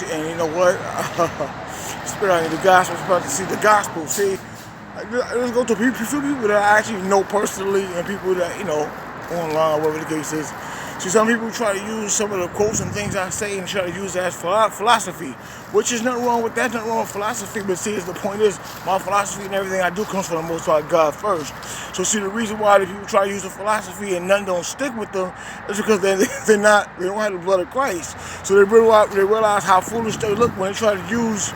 And you know what? Spirit on the gospel. I'm about to see the gospel. See, let's go to few people that I actually know personally, and people that online, whatever the case is. See, some people try to use some of the quotes and things I say and try to use that as philosophy, which is nothing wrong with that, nothing wrong with philosophy, but see, the point is, my philosophy and everything I do comes from the Most High God first. So see, the reason why the people try to use the philosophy and none don't stick with them is because they don't have the blood of Christ. So they realize how foolish they look when they try to use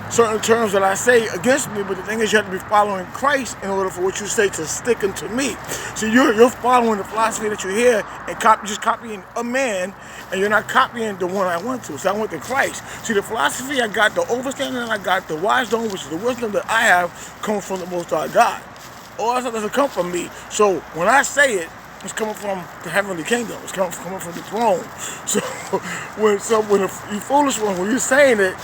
certain terms that I say against me, but the thing is, you have to be following Christ in order for what you say to stick into me. So you're following the philosophy that you hear and just copying a man, and you're not copying the one I went to. So I went to Christ. See, the philosophy I got, the overstanding I got, the wisdom, which is the wisdom that I have, comes from the Most High God. All that stuff doesn't come from me. So when I say it, it's coming from the heavenly kingdom. It's coming from the throne. So when you foolish one, when you're saying it,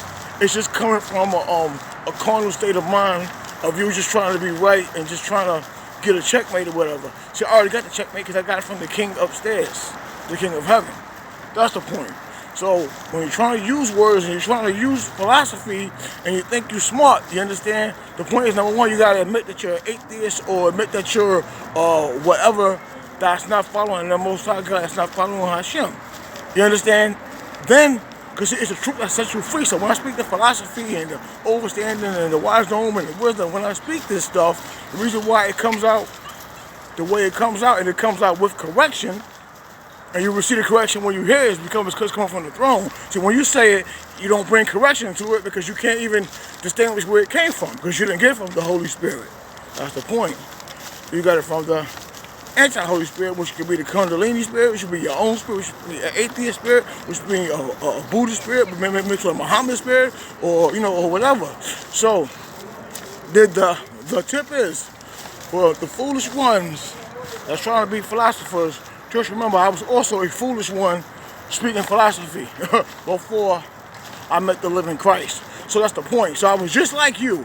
it's just coming from a carnal state of mind of you just trying to be right and just trying to get a checkmate or whatever. See, I already got the checkmate because I got it from the king upstairs, the king of heaven. That's the point. So when you're trying to use words and you're trying to use philosophy and you think you're smart, you understand? The point is, number one, you got to admit that you're an atheist or admit that you're whatever that's not following the Most High God, that's not following Hashem. You understand? Then, because it's the truth that sets you free. So when I speak the philosophy and the overstanding and the wisdom and the wisdom, when I speak this stuff, the reason why it comes out the way it comes out, and it comes out with correction, and you will see the correction when you hear it, is because it's coming from the throne. So when you say it, you don't bring correction to it because you can't even distinguish where it came from, because you didn't get it from the Holy Spirit. That's the point. You got it from the anti-Holy Spirit, which could be the Kundalini spirit, which should be your own spirit, which should be an atheist spirit, which should be a Buddhist spirit, maybe mixed with a Muhammad spirit, or or whatever. So the tip is, for the foolish ones that's trying to be philosophers, just remember I was also a foolish one speaking philosophy before I met the living Christ. So that's the point. So I was just like you,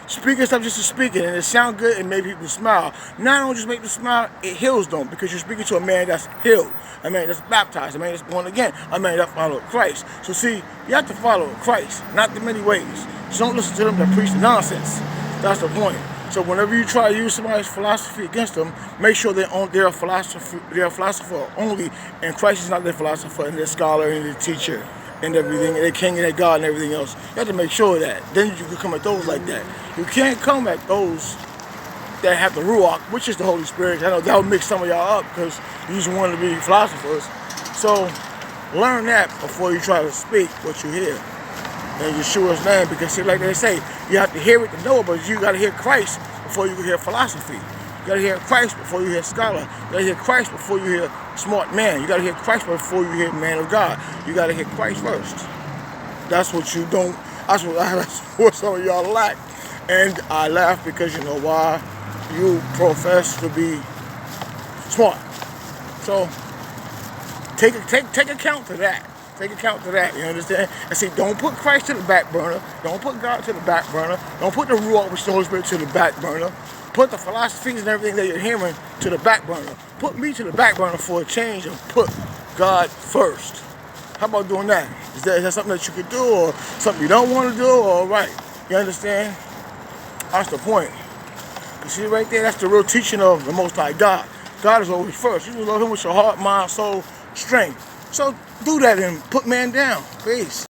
speaking stuff just to speak it, and it sound good and make people smile. Not only just make them smile, it heals them, because you're speaking to a man that's healed, a man that's baptized, a man that's born again, a man that follows Christ. So see, you have to follow Christ, not the many ways. Just don't listen to them that preach the nonsense. That's the point. So whenever you try to use somebody's philosophy against them, make sure they're a philosopher only, and Christ is not their philosopher and their scholar and their teacher and everything, and their king and their God and everything else. You have to make sure of that. Then you can come at those like that. You can't come at those that have the Ruach, which is the Holy Spirit. I know that would mix some of y'all up because you just want to be philosophers. So learn that before you try to speak what you hear in Yeshua's name, because see, like they say, you have to hear it to know it, but you got to hear Christ before you can hear philosophy. You got to hear Christ before you hear scholar. You got to hear Christ before you hear smart man. You got to hear Christ before you hear man of God. You got to hear Christ first. That's what you don't. That's what some of y'all lack. And I laugh because you know why? You profess to be smart. So take account to that. Take account to that, you understand? And see, don't put Christ to the back burner. Don't put God to the back burner. Don't put the Ruach, which is the Holy Spirit, to the back burner. Put the philosophies and everything that you're hearing to the back burner. Put me to the back burner for a change and put God first. How about doing that? Is that something that you could do, or something you don't want to do? All right, you understand? That's the point. You see right there, that's the real teaching of the Most High God. God is always first. You love him with your heart, mind, soul, strength. So do that and put man down. Peace.